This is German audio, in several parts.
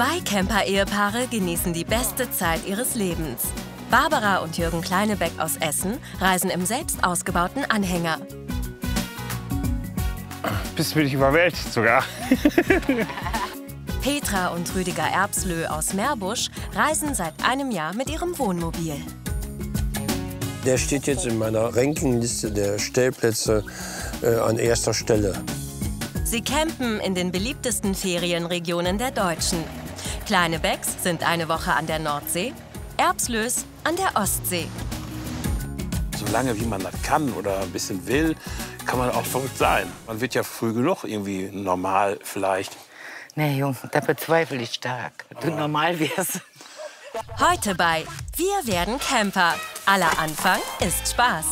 2 Camper-Ehepaare genießen die beste Zeit ihres Lebens. Barbara und Jürgen Kleinebeck aus Essen reisen im selbst ausgebauten Anhänger. Bist du mich überwältigt sogar. Petra und Rüdiger Erbslö aus Meerbusch reisen seit einem Jahr mit ihrem Wohnmobil. Der steht jetzt in meiner Rankingliste der Stellplätze an erster Stelle. Sie campen in den beliebtesten Ferienregionen der Deutschen. Kleinebecks sind eine Woche an der Nordsee, Erbslös an der Ostsee. Solange wie man das kann oder ein bisschen will, kann man auch verrückt sein. Man wird ja früh genug irgendwie normal vielleicht. Nee, Junge, da bezweifle ich stark. Du normal wärst. Heute bei Wir werden Camper. Aller Anfang ist Spaß.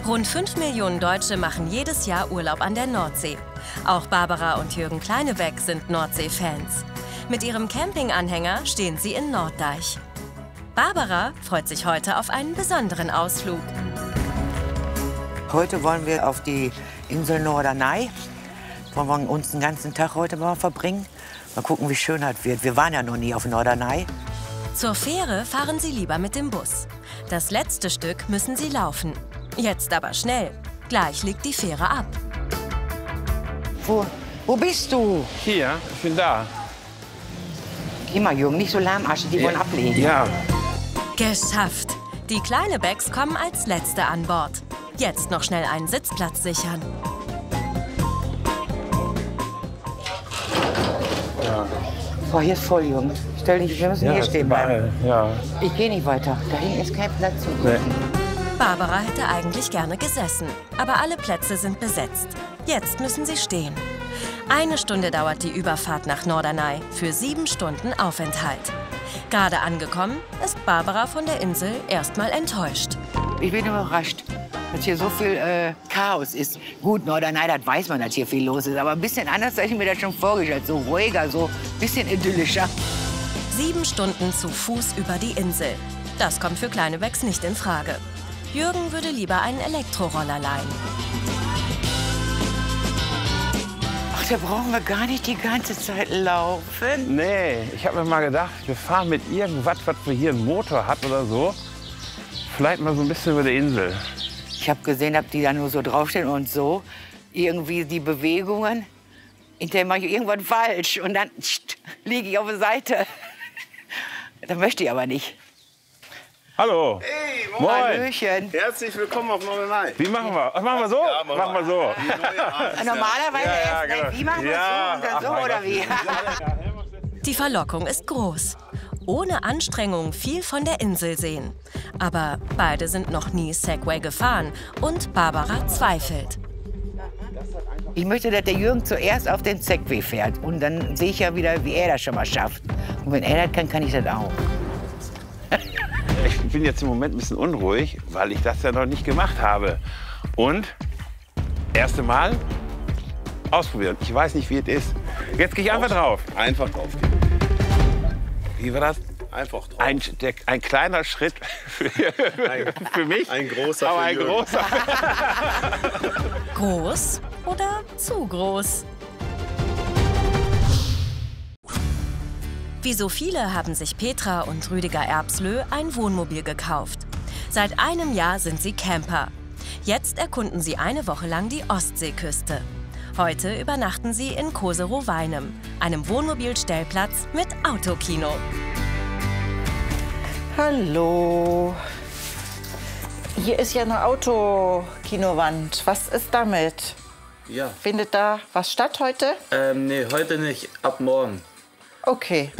Rund 5 Millionen Deutsche machen jedes Jahr Urlaub an der Nordsee. Auch Barbara und Jürgen Kleinebeck sind Nordsee-Fans. Mit ihrem Campinganhänger stehen sie in Norddeich. Barbara freut sich heute auf einen besonderen Ausflug. Heute wollen wir auf die Insel Norderney. Wollen wir uns den ganzen Tag heute mal verbringen. Mal gucken, wie schön das wird. Wir waren ja noch nie auf Norderney. Zur Fähre fahren sie lieber mit dem Bus. Das letzte Stück müssen sie laufen. Jetzt aber schnell. Gleich liegt die Fähre ab. Wo bist du? Hier, ich bin da. Geh mal, Jürgen, nicht so lahmarschig, die wollen ablegen. Ja. Geschafft! Die Kleinebecks kommen als Letzte an Bord. Jetzt noch schnell einen Sitzplatz sichern. Boah, hier ist voll, Jürgen. Stell dich, wir müssen hier stehen bleiben. Ja. Ich gehe nicht weiter. Da hinten ist kein Platz zum Nee. Barbara hätte eigentlich gerne gesessen, aber alle Plätze sind besetzt. Jetzt müssen sie stehen. 1 Stunde dauert die Überfahrt nach Norderney für 7 Stunden Aufenthalt. Gerade angekommen ist Barbara von der Insel erstmal enttäuscht. Ich bin überrascht, dass hier so viel Chaos ist. Gut, Norderney, das weiß man, dass hier viel los ist. Aber ein bisschen anders habe ich mir das schon vorgestellt. So ruhiger, so ein bisschen idyllischer. 7 Stunden zu Fuß über die Insel. Das kommt für Kleinebecks nicht in Frage. Jürgen würde lieber einen Elektroroller leihen. Ach, da brauchen wir gar nicht die ganze Zeit laufen. Nee, ich habe mir mal gedacht, wir fahren mit irgendwas, was wir hier einen Motor hat oder so. Vielleicht mal so ein bisschen über die Insel. Ich habe gesehen, dass die da nur so draufstehen und so. Irgendwie die Bewegungen. Hinterher mache ich irgendwas falsch und dann liege ich auf der Seite. Das möchte ich aber nicht. Hallo. Hey, Moin. Hallöchen. Herzlich willkommen auf Norderney. Wie machen wir? Ach, machen wir so? Ja, machen wir so. Normalerweise Ja, erst, genau. wie machen wir Ja, es so und dann ach, so mein oder Gott. wie? Die Verlockung ist groß. Ohne Anstrengung viel von der Insel sehen. Aber beide sind noch nie Segway gefahren und Barbara zweifelt. Ich möchte, dass der Jürgen zuerst auf den Segway fährt. Und dann sehe ich ja wieder, wie er das schon mal schafft. Und wenn er das kann, kann ich das auch. Ich bin jetzt im Moment ein bisschen unruhig, weil ich das ja noch nicht gemacht habe. Und erste Mal ausprobieren. Ich weiß nicht, wie es ist. Jetzt gehe ich einfach drauf. Einfach drauf gehen. Wie war das? Einfach drauf. Ein kleiner Schritt für mich, Ein großer aber für ein Jürgen. großer. Groß oder zu groß? Wie so viele haben sich Petra und Rüdiger Erbslö ein Wohnmobil gekauft. Seit einem Jahr sind sie Camper. Jetzt erkunden sie eine Woche lang die Ostseeküste. Heute übernachten sie in Koserow-Weinem, einem Wohnmobilstellplatz mit Autokino. Hallo. Hier ist ja eine Autokinowand. Was ist damit? Ja. Findet da was statt heute? Nee, heute nicht. Ab morgen. Okay.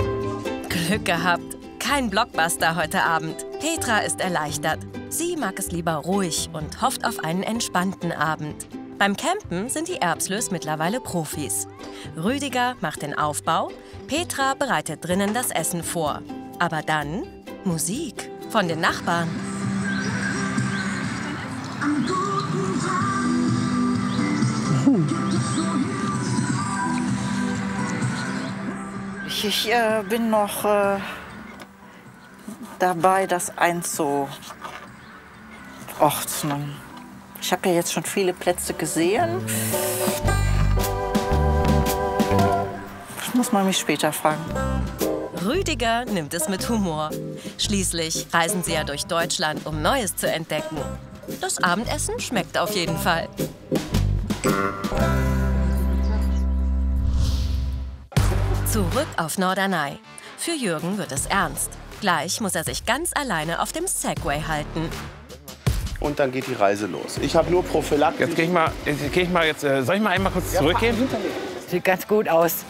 Glück gehabt. Kein Blockbuster heute Abend. Petra ist erleichtert. Sie mag es lieber ruhig und hofft auf einen entspannten Abend. Beim Campen sind die Erbslös mittlerweile Profis. Rüdiger macht den Aufbau, Petra bereitet drinnen das Essen vor. Aber dann Musik von den Nachbarn. Ich bin noch dabei, das einzuordnen. Ich habe ja jetzt schon viele Plätze gesehen. muss man mich später fragen. Rüdiger nimmt es mit Humor. Schließlich reisen sie ja durch Deutschland, um Neues zu entdecken. Das Abendessen schmeckt auf jeden Fall. Zurück auf Norderney. Für Jürgen wird es ernst. Gleich muss er sich ganz alleine auf dem Segway halten. Und dann geht die Reise los. Ich habe nur Prophylaxe. Jetzt gehe ich mal, soll ich mal einmal kurz zurückgehen? Sieht ganz gut aus.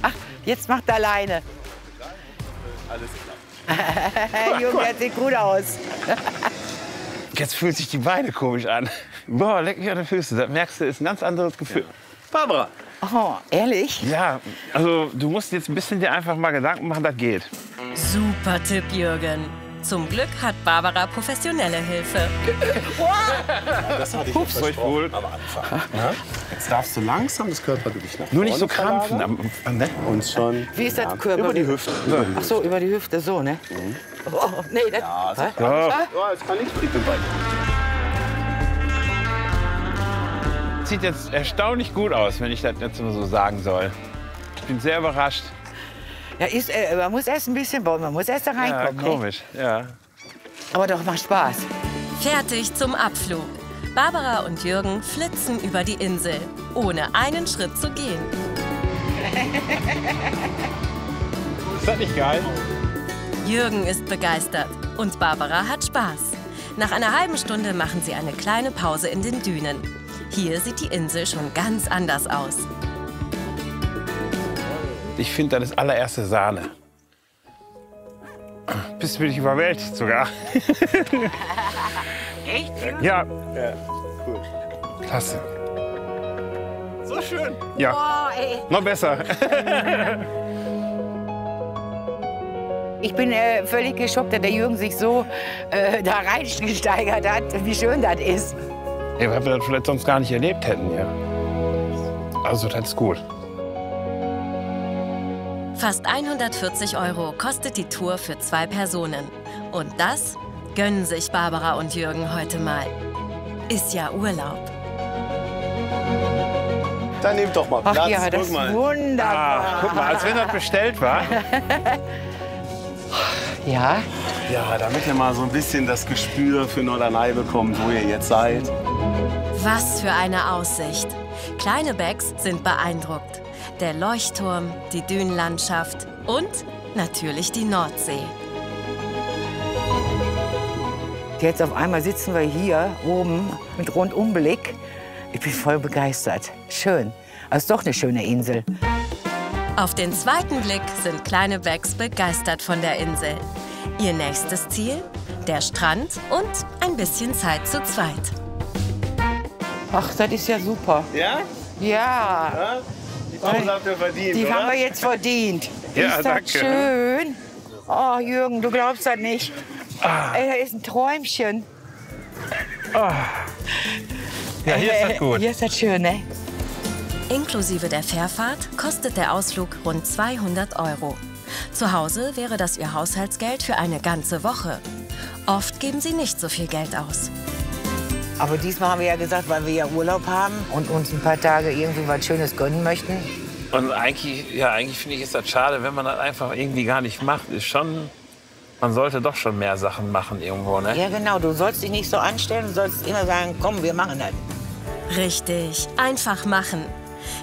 Ach, jetzt macht er alleine. Alles klar. Jürgen, das sieht gut aus. Jetzt fühlt sich die Beine komisch an. Boah, leck mich an den Füßen. Das merkst du, ist ein ganz anderes Gefühl. Barbara. Oh, ehrlich? Ja, also du musst jetzt ein bisschen dir einfach mal Gedanken machen, das geht. Super Tipp, Jürgen. Zum Glück hat Barbara professionelle Hilfe. Das hatte ich jetzt versprochen am Anfang. Ja? Jetzt darfst du langsam das Körpergewicht nach vorne Nur nicht so krampfen. Ne? Und schon. Wie ist das Körper? Über die Hüfte. Ach so, über die Hüfte, so, ne? Oh, nee, das... Ja, Hä? es kann nicht prickeln bei dir. Sieht jetzt erstaunlich gut aus, wenn ich das jetzt mal so sagen soll. Ich bin sehr überrascht. Ja, man muss erst ein bisschen bauen, man muss erst da Ja, reinkommen. komisch, ja. Ne? Aber doch, macht Spaß. Fertig zum Abflug. Barbara und Jürgen flitzen über die Insel, ohne einen Schritt zu gehen. Ist das nicht geil? Jürgen ist begeistert und Barbara hat Spaß. Nach einer halben Stunde machen sie eine kleine Pause in den Dünen. Hier sieht die Insel schon ganz anders aus. Ich finde, das ist allererste Sahne. Bist du mich überwältigt sogar. Echt? Ja, Cool. klasse. So schön. Ja, Oh, ey. noch besser. Ich bin völlig geschockt, dass der Jürgen sich so da reingesteigert hat, wie schön das ist. Ja, weil wir das vielleicht sonst gar nicht erlebt hätten hier. Also, das ist gut. Fast 140 € kostet die Tour für 2 Personen. Und das gönnen sich Barbara und Jürgen heute mal. Ist ja Urlaub. Dann nehmt doch mal Platz. Ach ja, das Guck ist mal. wunderbar. Guck mal, als wenn das bestellt war. Ja, Ja, damit ihr mal so ein bisschen das Gespür für Norderney bekommt, wo ihr jetzt seid. Was für eine Aussicht. Kleine Becks sind beeindruckt. Der Leuchtturm, die Dünenlandschaft und natürlich die Nordsee. jetzt auf einmal sitzen wir hier oben mit Rundumblick. Ich bin voll begeistert. Schön. Also ist doch eine schöne Insel. Auf den zweiten Blick sind kleine Becks begeistert von der Insel. Ihr nächstes Ziel? Der Strand und ein bisschen Zeit zu zweit. Ach, das ist ja super. Ja? Ja, Die Pause habt ihr verdient, die oder? haben wir jetzt verdient. Ja, ist das danke. schön? Oh, Jürgen, du glaubst das nicht. Ey, das ist ein Träumchen. Ja, hier ist das gut. Hier ist das schön, ne? Inklusive der Fährfahrt kostet der Ausflug rund 200 €. Zu Hause wäre das ihr Haushaltsgeld für eine ganze Woche. Oft geben sie nicht so viel Geld aus. Aber diesmal haben wir ja gesagt, weil wir ja Urlaub haben und uns ein paar Tage irgendwie was Schönes gönnen möchten. Und eigentlich finde ich, ist das schade, wenn man das einfach irgendwie gar nicht macht. Ist schon, man sollte doch schon mehr Sachen machen irgendwo, ne? Ja, genau. Du sollst dich nicht so anstellen. Du sollst immer sagen, komm, wir machen das. Richtig, einfach machen.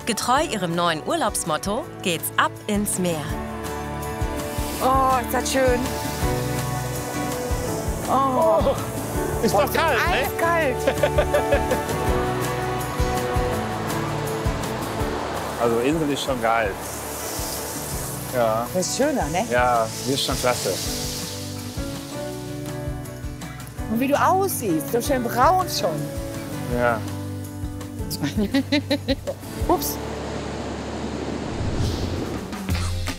Getreu ihrem neuen Urlaubsmotto geht's ab ins Meer. Oh, ist das schön. Oh, Ist doch kalt, ne? eiskalt. Also Insel ist schon geil. Ja, Das ist schöner, ne? ja, die ist schon klasse. Und wie du aussiehst, so schön braun schon. Ja. Ups.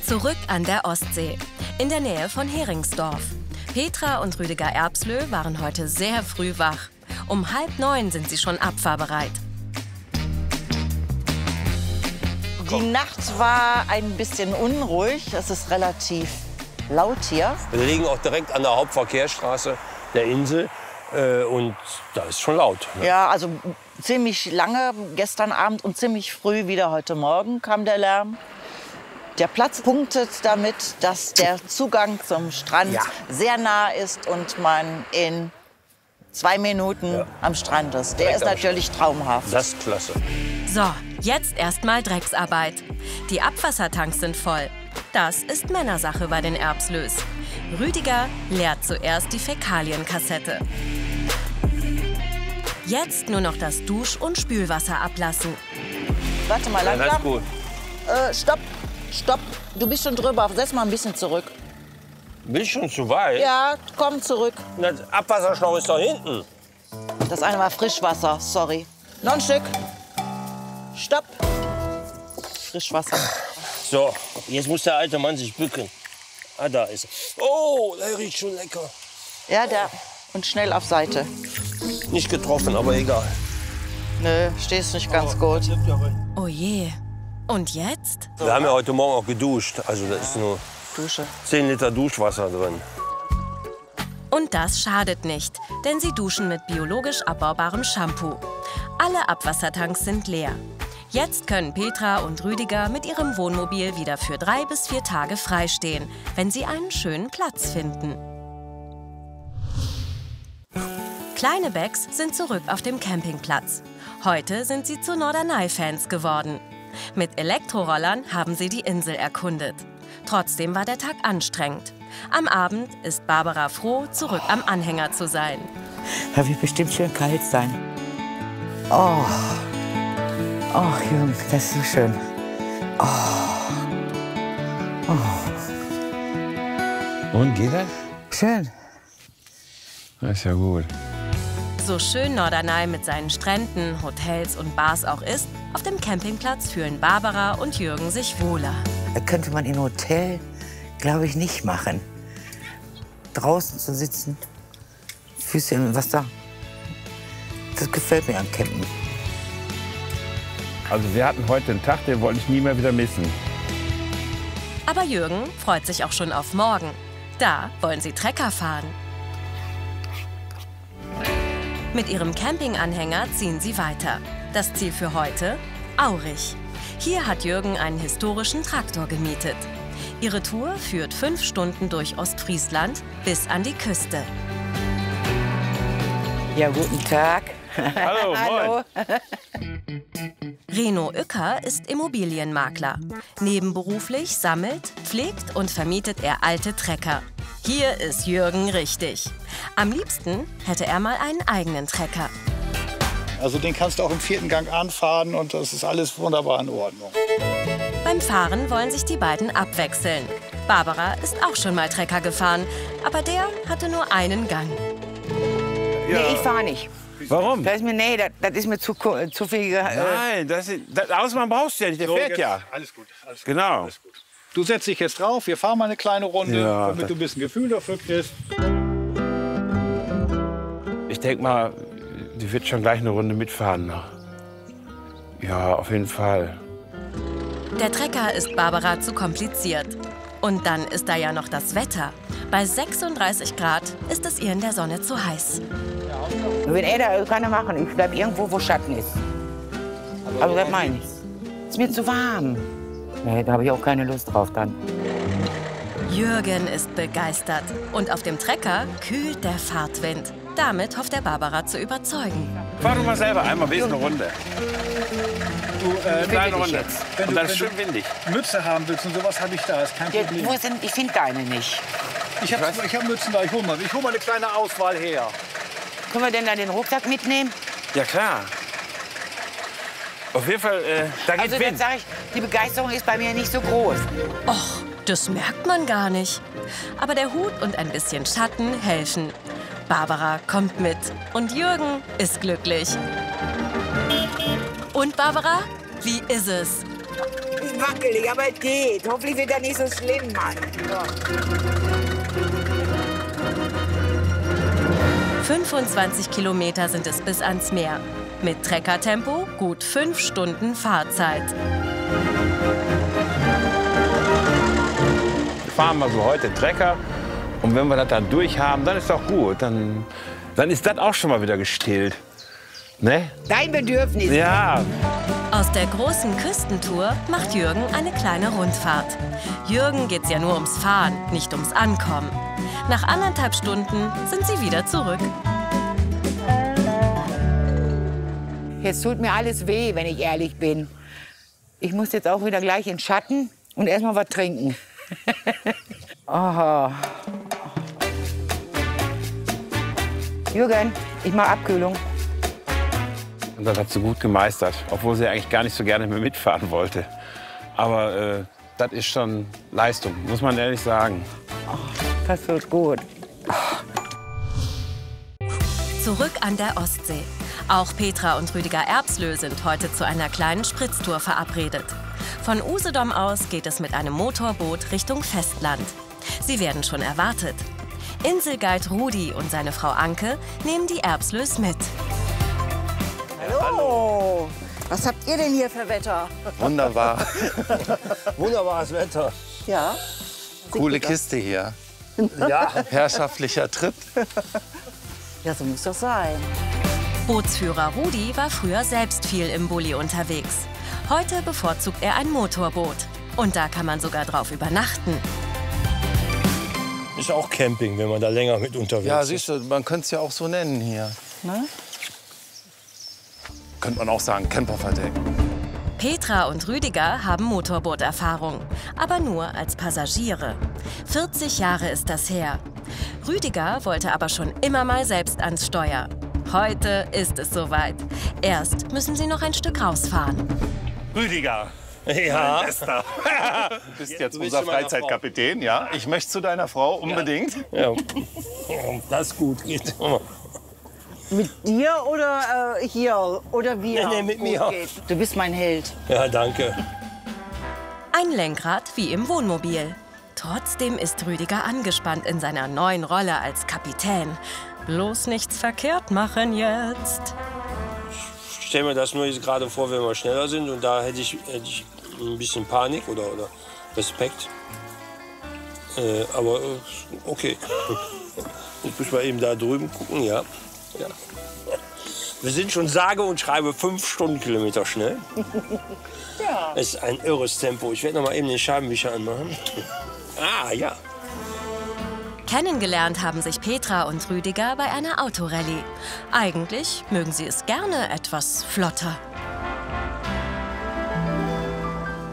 Zurück an der Ostsee, in der Nähe von Heringsdorf. Petra und Rüdiger Erbslö waren heute sehr früh wach. Um 8:30 sind sie schon abfahrbereit. Die Nacht war ein bisschen unruhig. Es ist relativ laut hier. Wir liegen auch direkt an der Hauptverkehrsstraße der Insel. Und da ist schon laut. Ne? Ja, also ziemlich lange gestern Abend und ziemlich früh wieder heute Morgen kam der Lärm. Der Platz punktet damit, dass der Zugang zum Strand sehr nah ist und man in 2 Minuten am Strand ist. Der ist natürlich traumhaft. Das ist klasse. So, jetzt erstmal Drecksarbeit. Die Abwassertanks sind voll. Das ist Männersache bei den Erbslös. Rüdiger leert zuerst die Fäkalienkassette. Jetzt nur noch das Dusch- und Spülwasser ablassen. Warte mal, langsam. das ist gut. Stopp, stopp. Du bist schon drüber. Setz mal ein bisschen zurück. Bist schon zu weit? Ja, komm zurück. Das Abwasserschlauch ist doch hinten. Das eine war Frischwasser, sorry. Noch ein Stück. Stopp. Frischwasser. So, jetzt muss der alte Mann sich bücken. Ah, da ist er. Oh, der riecht schon lecker. Ja, da. Und schnell auf Seite. Nicht getroffen, aber egal. Nö, stehst nicht ganz gut. Oh je. Und jetzt? Wir haben ja heute Morgen auch geduscht. Also da ist nur Dusche. 10 Liter Duschwasser drin. Und das schadet nicht, denn sie duschen mit biologisch abbaubarem Shampoo. Alle Abwassertanks sind leer. Jetzt können Petra und Rüdiger mit ihrem Wohnmobil wieder für 3 bis 4 Tage freistehen, wenn sie einen schönen Platz finden. Kleine Becks sind zurück auf dem Campingplatz. Heute sind sie zu Norderney-Fans geworden. Mit Elektrorollern haben sie die Insel erkundet. Trotzdem war der Tag anstrengend. Am Abend ist Barbara froh, zurück am Anhänger zu sein. Da wird bestimmt schön kalt sein. Oh. Oh, Jürgen, das ist so schön. Und, geht das? Schön. Das ist ja gut. So schön Norderney mit seinen Stränden, Hotels und Bars auch ist, auf dem Campingplatz fühlen Barbara und Jürgen sich wohler. Das könnte man in Hotel, glaube ich, nicht machen. Draußen zu sitzen, Füße im Wasser. Das gefällt mir am Campen. Also wir hatten heute einen Tag, den wollte ich nie mehr wieder missen. Aber Jürgen freut sich auch schon auf morgen. Da wollen sie Trecker fahren. Mit ihrem Campinganhänger ziehen sie weiter. Das Ziel für heute? Aurich. Hier hat Jürgen einen historischen Traktor gemietet. Ihre Tour führt 5 Stunden durch Ostfriesland bis an die Küste. Ja, guten Tag. Hallo, moin. Reno Uecker ist Immobilienmakler. Nebenberuflich sammelt, pflegt und vermietet er alte Trecker. Hier ist Jürgen richtig. Am liebsten hätte er mal einen eigenen Trecker. Also den kannst du auch im 4. Gang anfahren und das ist alles wunderbar in Ordnung. Beim Fahren wollen sich die beiden abwechseln. Barbara ist auch schon mal Trecker gefahren, aber der hatte nur einen Gang. Nee, ich fahre nicht. Warum? Das ist mir, nee, das ist mir zu viel. Nein, Ausmann brauchst du ja nicht, der fährt ja. Alles gut, alles gut. Genau. Alles gut. Du setzt dich jetzt drauf, wir fahren mal eine kleine Runde, Ja, damit du ein bisschen Gefühl dafür kriegst. Ich denke mal, die wird schon gleich eine Runde mitfahren. Ja, auf jeden Fall. Der Trecker ist Barbara zu kompliziert. Und dann ist da ja noch das Wetter. Bei 36 Grad ist es ihr in der Sonne zu heiß. Wenn er da kann er machen, ich bleib irgendwo, wo Schatten ist. Aber das meine ich. Ist mir zu warm. Nee, da habe ich auch keine Lust drauf dann. Jürgen ist begeistert. Und auf dem Trecker kühlt der Fahrtwind. Damit hofft er Barbara zu überzeugen. Fahr du mal selber einmal eine Runde. Du, Eine kleine Runde. wenn Und du- dann ist wenn schön windig. Mütze haben willst und sowas habe ich da, ist kein Ja, Problem. wo sind, ich finde deine nicht. Ich hab Mützen da, ich hol mal eine kleine Auswahl her. Können wir denn da den Rucksack mitnehmen? Ja, klar. Auf jeden Fall, da geht's Also dann Wind. sage ich, die Begeisterung ist bei mir nicht so groß. Och, das merkt man gar nicht. Aber der Hut und ein bisschen Schatten helfen. Barbara kommt mit und Jürgen ist glücklich. Und Barbara, wie ist es? Ist wackelig, aber es geht. Hoffentlich wird das nicht so schlimm, Mann. Ja. 25 Kilometer sind es bis ans Meer. Mit Treckertempo gut 5 Stunden Fahrzeit. Wir fahren mal so heute Trecker. Und wenn wir das dann durch haben, dann ist doch gut. Dann ist das auch schon mal wieder gestillt. Ne? Dein Bedürfnis. Ja. Aus der großen Küstentour macht Jürgen eine kleine Rundfahrt. Jürgen geht's ja nur ums Fahren, nicht ums Ankommen. Nach 1,5 Stunden sind sie wieder zurück. Jetzt tut mir alles weh, wenn ich ehrlich bin. Ich muss jetzt auch wieder gleich in den Schatten und erstmal was trinken. Aha. Jürgen, ich mache Abkühlung. Und das hat sie gut gemeistert, obwohl sie eigentlich gar nicht so gerne mehr mitfahren wollte. Aber das ist schon Leistung, muss man ehrlich sagen. Das wird gut. Zurück an der Ostsee. Auch Petra und Rüdiger Erbslöh sind heute zu einer kleinen Spritztour verabredet. Von Usedom aus geht es mit einem Motorboot Richtung Festland. Sie werden schon erwartet. Inselguide Rudi und seine Frau Anke nehmen die Erbslös mit. Hallo! Was habt ihr denn hier für Wetter? Wunderbar. Wunderbares Wetter. Ja. Coole Kiste hier. Ja. Herrschaftlicher Trip. Ja, so muss das sein. Bootsführer Rudi war früher selbst viel im Bulli unterwegs. Heute bevorzugt er ein Motorboot. Und da kann man sogar drauf übernachten. Ist auch Camping, wenn man da länger mit unterwegs Ja, ist. siehst du, man könnte es ja auch so nennen hier. Ne? Könnte man auch sagen, Camperverdeck. Petra und Rüdiger haben Motorbooterfahrung, aber nur als Passagiere. 40 Jahre ist das her. Rüdiger wollte aber schon immer mal selbst ans Steuer. Heute ist es soweit. Erst müssen sie noch ein Stück rausfahren. Rüdiger, Ja. Bester. Du bist jetzt unser Freizeitkapitän, ja? Ich möchte zu deiner Frau unbedingt. Ja. Das ist gut. Geht. Mit dir oder hier? Oder wir? Nee, mit mir. Geht. Du bist mein Held. Ja, danke. Ein Lenkrad wie im Wohnmobil. Trotzdem ist Rüdiger angespannt in seiner neuen Rolle als Kapitän. Bloß nichts verkehrt machen jetzt. Ich stelle mir das nur jetzt gerade vor, wenn wir schneller sind. Und da hätte ich ein bisschen Panik oder Respekt. Aber okay. Ich muss mal eben da drüben gucken, ja. Ja. Wir sind schon sage und schreibe 5 Stundenkilometer schnell. Ja. Es ist ein irres Tempo. Ich werde noch mal eben den Scheibenwischer anmachen. Ah, ja. Kennengelernt haben sich Petra und Rüdiger bei einer Autorallye. Eigentlich mögen sie es gerne etwas flotter.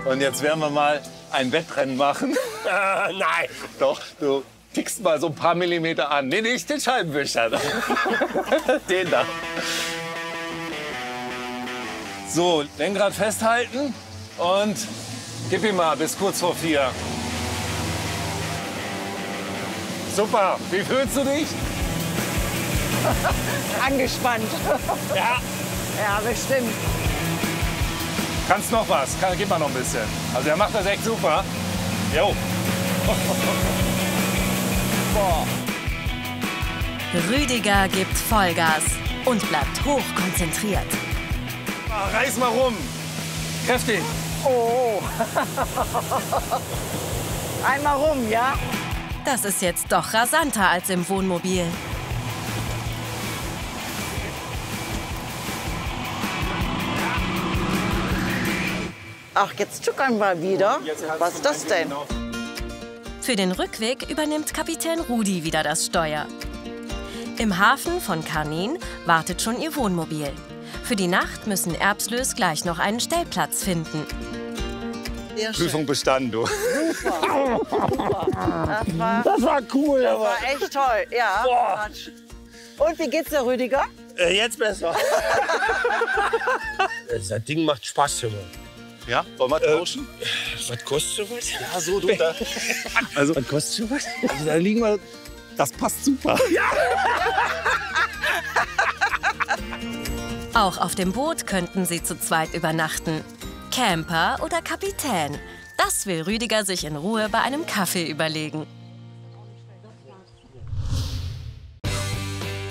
Und jetzt werden wir mal ein Wettrennen machen. Nein. Doch, du tickst mal so ein paar Millimeter an. Nee, nicht den Scheibenwischer. Den da. So, Lenkrad festhalten und gib ihm mal bis kurz vor 4. Super, wie fühlst du dich? Angespannt. Ja. Ja, bestimmt. Kannst noch was? Gib mal noch ein bisschen. Also er macht das echt super. Jo. Boah. Rüdiger gibt Vollgas und bleibt hochkonzentriert. Reiß mal rum. Kräftig. Oh. Einmal rum, ja? Das ist jetzt doch rasanter als im Wohnmobil. Ach, jetzt zuckern wir wieder. Was ist das denn? Für den Rückweg übernimmt Kapitän Rudi wieder das Steuer. Im Hafen von Karnin wartet schon ihr Wohnmobil. Für die Nacht müssen Erbslös gleich noch einen Stellplatz finden. Sehr schön. Prüfung bestanden, du. Super. Super. Das war cool. Das Aber war echt toll. Ja. Boah. Und wie geht's dir, Rüdiger? Jetzt besser. Das Ding macht Spaß, immer. Ja, wollen wir tauschen? Was kostet sowas? Ja, so du da. Also, Was kostet sowas? also da liegen wir. Das passt super. Auch auf dem Boot könnten sie zu zweit übernachten. Camper oder Kapitän? Das will Rüdiger sich in Ruhe bei einem Kaffee überlegen.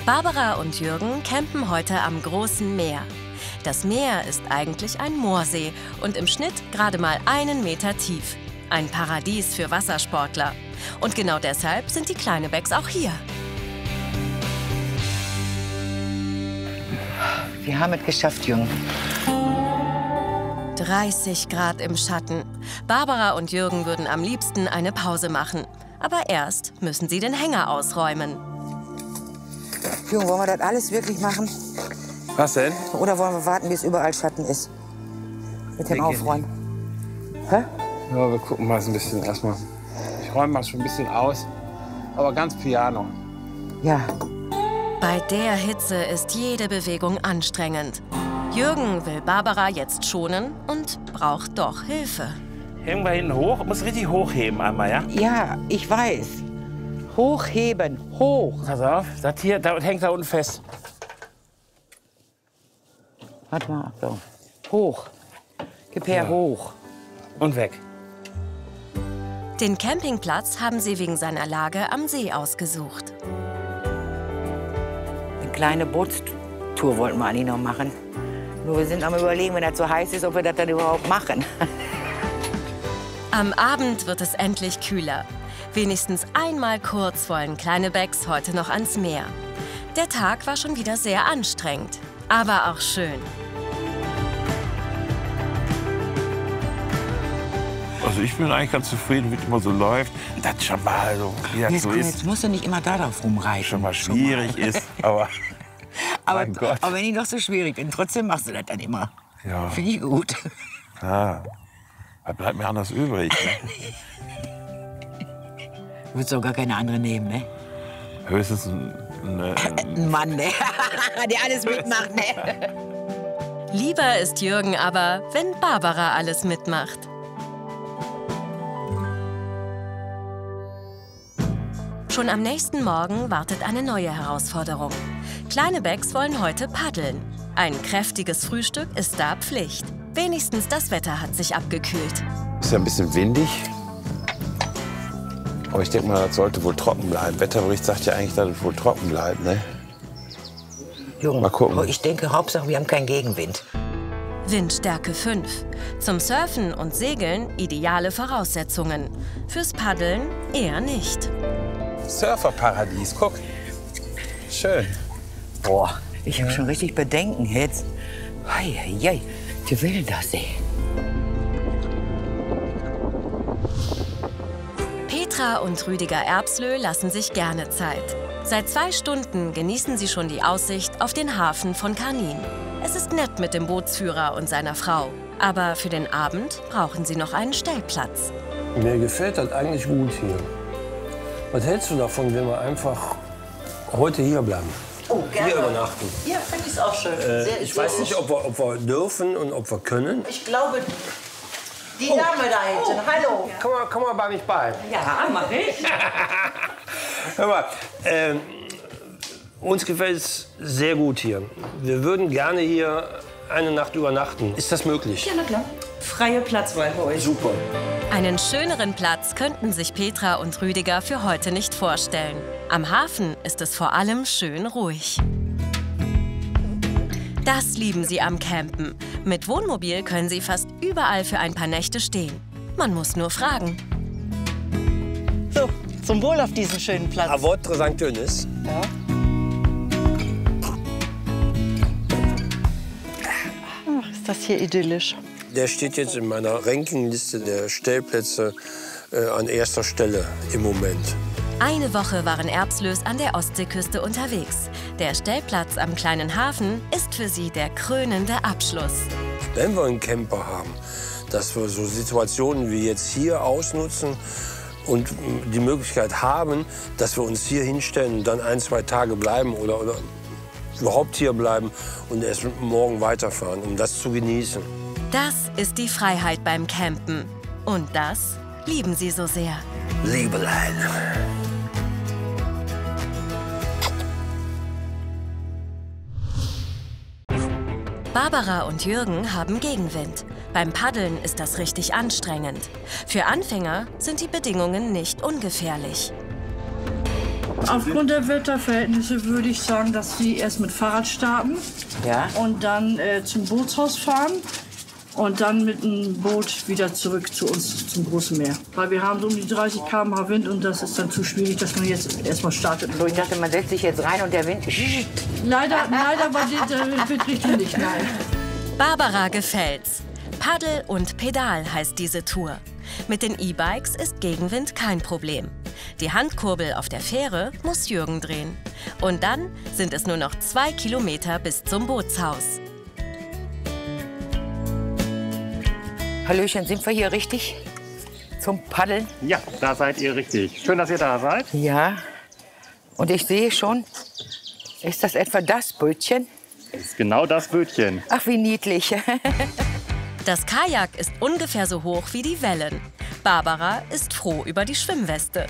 Barbara und Jürgen campen heute am großen Meer. Das Meer ist eigentlich ein Moorsee und im Schnitt gerade mal 1 Meter tief. Ein Paradies für Wassersportler. Und genau deshalb sind die Kleinebecks auch hier. Wir haben es geschafft, Jürgen. 30 Grad im Schatten. Barbara und Jürgen würden am liebsten eine Pause machen. Aber erst müssen sie den Hänger ausräumen. Jürgen, wollen wir das alles wirklich machen? Was denn? Oder wollen wir warten, bis überall Schatten ist? Mit dem Aufräumen. Hä? Ja, wir gucken mal so ein bisschen erstmal. Ich räume mal schon ein bisschen aus, aber ganz piano. Ja. Bei der Hitze ist jede Bewegung anstrengend. Jürgen will Barbara jetzt schonen und braucht doch Hilfe. Hängen wir hinten hoch, muss richtig hochheben einmal, ja? Ja, ich weiß. Hochheben, hoch. Pass auf, das hier, das hängt da unten fest. Warte mal, so. Hoch. Gib her, hoch. Und weg. Den Campingplatz haben sie wegen seiner Lage am See ausgesucht. Eine kleine Bootstour wollten wir eigentlich noch machen. Nur wir sind am Überlegen, wenn das so heiß ist, ob wir das dann überhaupt machen. Am Abend wird es endlich kühler. Wenigstens einmal kurz wollen kleine Becks heute noch ans Meer. Der Tag war schon wieder sehr anstrengend, aber auch schön. Also ich bin eigentlich ganz zufrieden, wie es immer so läuft. Das schon mal so, wie das so ist. Jetzt musst du nicht immer darauf rumreiten. Schon mal schwierig ist, aber mein Gott. Aber wenn ich doch so schwierig bin, trotzdem machst du das dann immer. Ja. Finde ich gut. Ja. Was bleibt mir anders übrig? Ne? Du würdest doch gar keine andere nehmen, ne? Höchstens Ein Mann, ne? Der alles mitmacht, ne? Lieber ist Jürgen aber, wenn Barbara alles mitmacht. Schon am nächsten Morgen wartet eine neue Herausforderung. Kleine Becks wollen heute paddeln. Ein kräftiges Frühstück ist da Pflicht. Wenigstens das Wetter hat sich abgekühlt. ist ja ein bisschen windig. Aber ich denke mal, das sollte wohl trocken bleiben. Wetterbericht sagt ja eigentlich, dass es wohl trocken bleibt, ne? Jürgen, mal gucken. ich denke, Hauptsache, wir haben keinen Gegenwind. Windstärke 5. Zum Surfen und Segeln ideale Voraussetzungen. Fürs Paddeln eher nicht. Surferparadies, guck. Schön. Boah, ich habe schon richtig Bedenken jetzt. Heieiei, wie will das sehen? Petra und Rüdiger Erbslö lassen sich gerne Zeit. Seit 2 Stunden genießen sie schon die Aussicht auf den Hafen von Karnin. Es ist nett mit dem Bootsführer und seiner Frau. Aber für den Abend brauchen sie noch einen Stellplatz. Mir gefällt das eigentlich gut hier. Was hältst du davon, wenn wir einfach heute hier bleiben? Oh, gerne. Hier übernachten. Ja, finde ich es auch schön. Ich weiß nicht, ob wir dürfen und ob wir können. Ich glaube, die Dame da hinten. Hallo. Komm mal bei mich bei. Ja, mach ich. Hör mal, uns gefällt es sehr gut hier. Wir würden gerne hier eine Nacht übernachten. Ist das möglich? Ja, na klar. Freie Platzwahl für euch. Super. Einen schöneren Platz könnten sich Petra und Rüdiger für heute nicht vorstellen. Am Hafen ist es vor allem schön ruhig. Das lieben sie am Campen. Mit Wohnmobil können sie fast überall für ein paar Nächte stehen. Man muss nur fragen. So, zum Wohl auf diesen schönen Platz. A votre St. Denis. Ja. Ach, ist das hier idyllisch. Der steht jetzt in meiner Rankingliste der Stellplätze an erster Stelle im Moment. Eine Woche waren Erbslös an der Ostseeküste unterwegs. Der Stellplatz am kleinen Hafen ist für sie der krönende Abschluss. Wenn wir einen Camper haben, dass wir so Situationen wie jetzt hier ausnutzen und die Möglichkeit haben, dass wir uns hier hinstellen und dann 1, 2 Tage bleiben oder überhaupt hier bleiben und erst morgen weiterfahren, um das zu genießen. Das ist die Freiheit beim Campen. Und das lieben sie so sehr. Liebelein. Barbara und Jürgen haben Gegenwind. Beim Paddeln ist das richtig anstrengend. Für Anfänger sind die Bedingungen nicht ungefährlich. Aufgrund der Wetterverhältnisse würde ich sagen, dass Sie erst mit Fahrrad starten und dann zum Bootshaus fahren und dann mit dem Boot wieder zurück zu uns zum großen Meer. Weil wir haben so um die 30 km/h Wind und das ist dann zu schwierig, dass man jetzt erstmal startet. So, ich dachte, man setzt sich jetzt rein und der Wind... Leider war der Wind richtig nicht, nein. Barbara gefällt's. Paddel und Pedal heißt diese Tour. Mit den E-Bikes ist Gegenwind kein Problem. Die Handkurbel auf der Fähre muss Jürgen drehen. Und dann sind es nur noch 2 Kilometer bis zum Bootshaus. Hallöchen, sind wir hier richtig? Zum Paddeln? Ja, da seid ihr richtig. Schön, dass ihr da seid. Ja. Und ich sehe schon, ist das etwa das Bötchen? Das ist genau das Bötchen. Ach, wie niedlich. Das Kajak ist ungefähr so hoch wie die Wellen. Barbara ist froh über die Schwimmweste.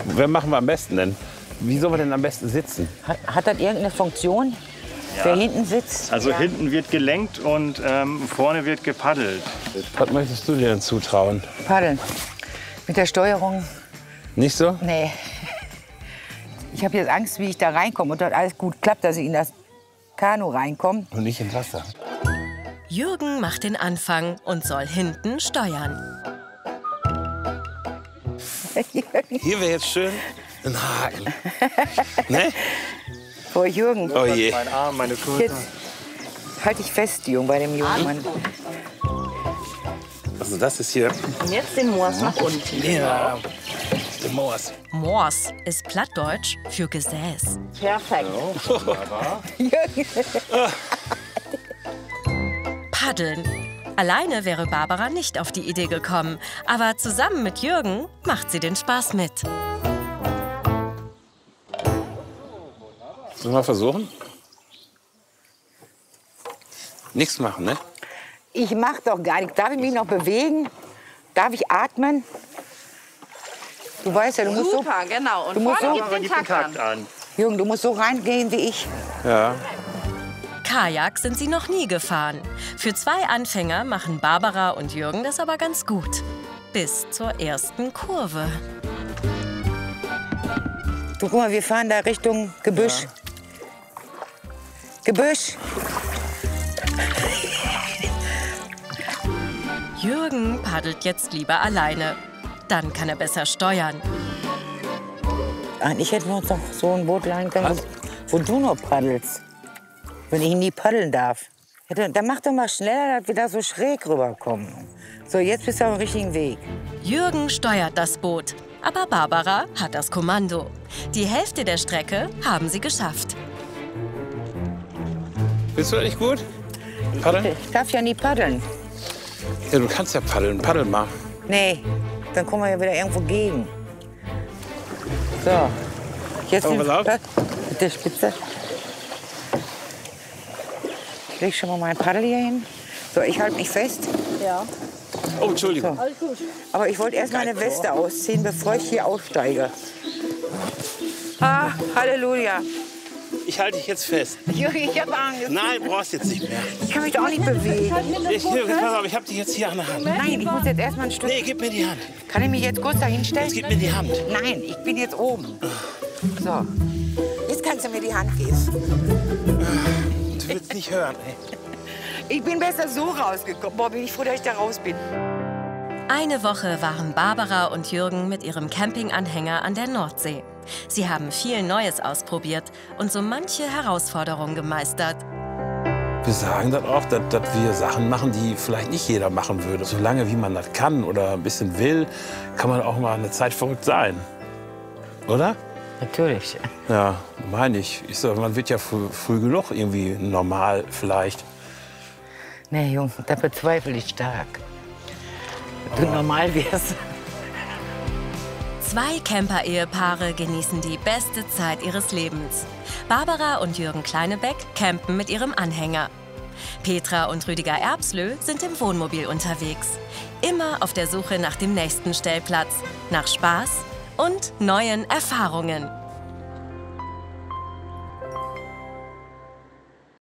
Wer machen wir am besten denn? Wie sollen wir denn am besten sitzen? Hat das irgendeine Funktion? Ja. Wer hinten sitzt? Also hinten wird gelenkt und vorne wird gepaddelt. Was möchtest du dir denn zutrauen? Paddeln. Mit der Steuerung? Nicht so? Nee. Ich habe jetzt Angst, wie ich da reinkomme und dort alles gut klappt, dass ich in das Kanu reinkomme. Und nicht ins Wasser. Jürgen macht den Anfang und soll hinten steuern. Hier wäre jetzt schön ein Haken. Ne? Oh, Jürgen. Oh je. Mein Arm, meine Schulter. Jetzt halte ich fest, Jürgen, bei dem jungen Mann. Also das ist hier. Und jetzt den Moors nach unten. Ja. Der Moors. Moors ist Plattdeutsch für Gesäß. Perfekt. Paddeln. Alleine wäre Barbara nicht auf die Idee gekommen. Aber zusammen mit Jürgen macht sie den Spaß mit. Sollen wir mal versuchen? Nichts machen, ne? Ich mach doch gar nichts. Darf ich mich noch bewegen? Darf ich atmen? Du weißt ja, du musst Super, genau. Und du musst vorne so, gibt's den Takt an. Jürgen, du musst so reingehen wie ich. Ja. Kajak sind sie noch nie gefahren. Für 2 Anfänger machen Barbara und Jürgen das aber ganz gut. Bis zur ersten Kurve. Du, guck mal, wir fahren da Richtung Gebüsch. Ja. Gebüsch. Jürgen paddelt jetzt lieber alleine. Dann kann er besser steuern. Eigentlich hätten wir uns doch so ein Boot leihen können, wo du nur paddelst. Wenn ich nie paddeln darf. Dann mach doch mal schneller, dass wir da so schräg rüberkommen. So, jetzt bist du auf dem richtigen Weg. Jürgen steuert das Boot, aber Barbara hat das Kommando. Die Hälfte der Strecke haben sie geschafft. Bist du eigentlich gut? Paddeln? Ich darf ja nie paddeln. Ja, du kannst ja paddeln. Paddel mal. Nee, dann kommen wir ja wieder irgendwo gegen. So, jetzt mit der Spitze. Ich leg schon mal mein Paddel hier hin. So, ich halte mich fest. Ja. Oh, Entschuldigung. So. Alles gut. Aber ich wollte erst meine Weste ausziehen, bevor ich hier aussteige. Ah, Halleluja. Ich halte dich jetzt fest. Jürgen, ich habe Angst. Nein, brauchst jetzt nicht mehr. Ich kann mich doch auch nicht bewegen. Pass auf, ich habe dich jetzt hier an der Hand. Nein, ich muss jetzt erst mal ein Stück. Nee, gib mir die Hand. Kann ich mich jetzt kurz da hinstellen? Jetzt gib mir die Hand. Nein, ich bin jetzt oben. So. Jetzt kannst du mir die Hand geben. Du willst nicht hören, ey. Ich bin besser so rausgekommen. Boah, bin ich froh, dass ich da raus bin. Eine Woche waren Barbara und Jürgen mit ihrem Campinganhänger an der Nordsee. Sie haben viel Neues ausprobiert und so manche Herausforderung gemeistert. Wir sagen dann auch, dass wir Sachen machen, die vielleicht nicht jeder machen würde. Solange wie man das kann oder ein bisschen will, kann man auch mal eine Zeit verrückt sein. Oder? Natürlich. Ja, meine ich. Ich sag, man wird ja früh genug irgendwie normal vielleicht. Nee, Junge, da bezweifle ich stark. Dass du normal wirst. 2 Camper-Ehepaare genießen die beste Zeit ihres Lebens. Barbara und Jürgen Kleinebeck campen mit ihrem Anhänger. Petra und Rüdiger Erbslö sind im Wohnmobil unterwegs. Immer auf der Suche nach dem nächsten Stellplatz, nach Spaß und neuen Erfahrungen.